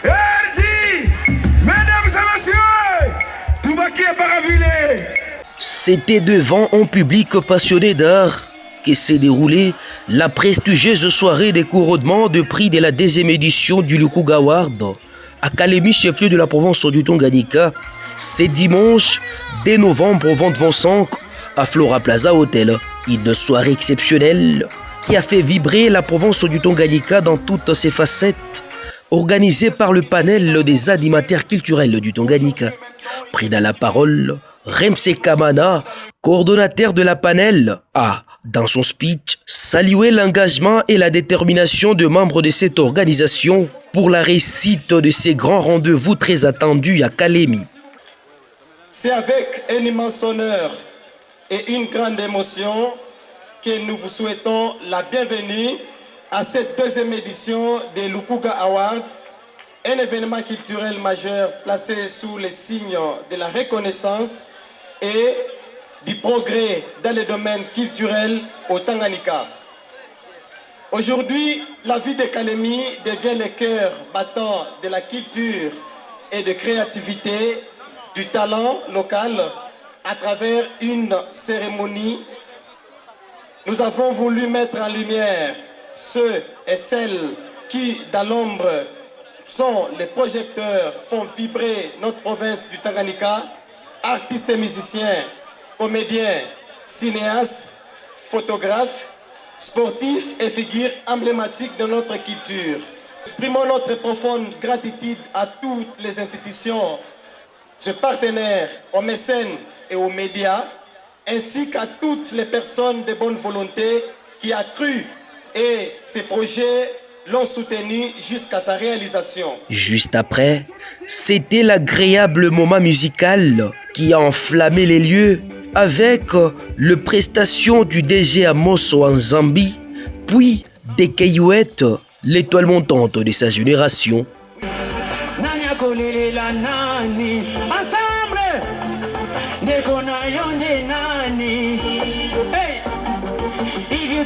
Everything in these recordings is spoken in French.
Erdi, mesdames et messieurs, Toubaki est Baravulé. C'était devant un public passionné d'art que s'est déroulée la prestigieuse soirée des couronnements de prix de la 2e édition du Lukuga Award à Kalemi, chef-lieu de la province du Tanganyika. C'est dimanche 2 novembre 2025 à Flora Plaza Hotel. Une soirée exceptionnelle qui a fait vibrer la province du Tanganyika dans toutes ses facettes, organisée par le panel des animateurs culturels du Tanganyika. Prenant la parole, Remse Kamana, coordonnateur de la panel, a, dans son speech, salué l'engagement et la détermination des membres de cette organisation pour la réussite de ces grands rendez-vous très attendus à Kalemi. C'est avec un immense honneur et une grande émotion que nous vous souhaitons la bienvenue à cette 2e édition des Lukuga Awards, un événement culturel majeur placé sous le signe de la reconnaissance et du progrès dans le domaine culturel au Tanganyika. Aujourd'hui, la ville de Kalemi devient le cœur battant de la culture et de créativité, du talent local à travers une cérémonie. Nous avons voulu mettre en lumière ceux et celles qui, dans l'ombre, sont les projecteurs, font vibrer notre province du Tanganyika, artistes et musiciens, comédiens, cinéastes, photographes, sportifs et figures emblématiques de notre culture. Exprimons notre profonde gratitude à toutes les institutions, ses partenaires, aux mécènes et aux médias, ainsi qu'à toutes les personnes de bonne volonté qui a cru et ces projets l'ont soutenu jusqu'à sa réalisation. Juste après, c'était l'agréable moment musical qui a enflammé les lieux avec le prestation du DG Amoso en Zambie, puis des Kayouettes, l'étoile montante de sa génération.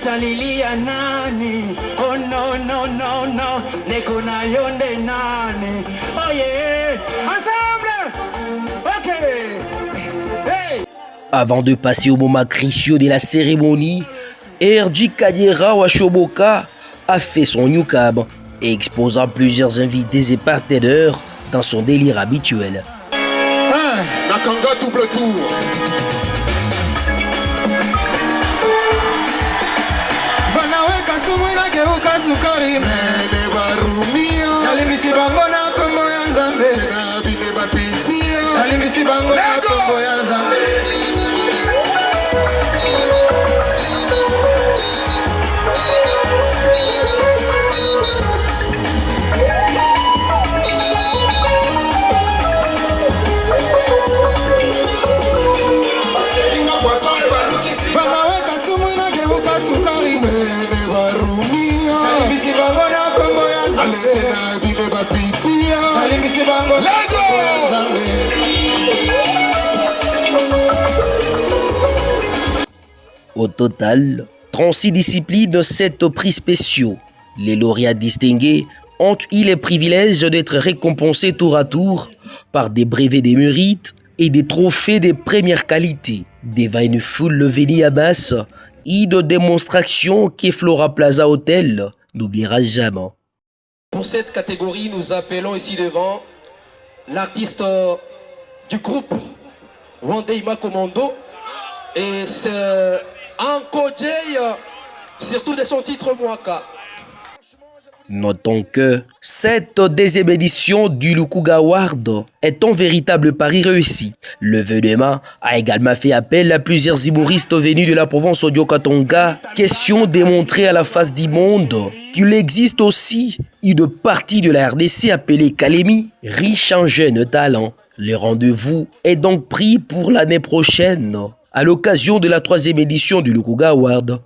Talilia nani, oh no no no no, nekuna yonde nani, oh yeah, ensemble, ok, hey. Avant de passer au moment crucial de la cérémonie, Erdi Kanyera Washoboka a fait son new cab, exposant plusieurs invités et partenaires dans son délire habituel. Nakanga double tour. Au total, 36 disciplines, 7 prix spéciaux. Les lauréats distingués ont eu le privilège d'être récompensés tour à tour par des brevets des mérites et des trophées de première qualité, devant une foule venue à masse et de démonstrations que Flora Plaza Hotel n'oubliera jamais. Pour cette catégorie, nous appelons ici devant l'artiste du groupe Wandeima Commando et c'est Anko Jay, surtout de son titre Mwaka. Notons que cette 2e édition du Lukuga Award est un véritable pari réussi. Le Vedema a également fait appel à plusieurs humoristes venus de la province du Okatonga, question de montrer à la face du monde qu'il existe aussi une partie de la RDC appelée Kalemi, riche en jeunes talents. Le rendez-vous est donc pris pour l'année prochaine, à l'occasion de la 3e édition du Lukuga Award.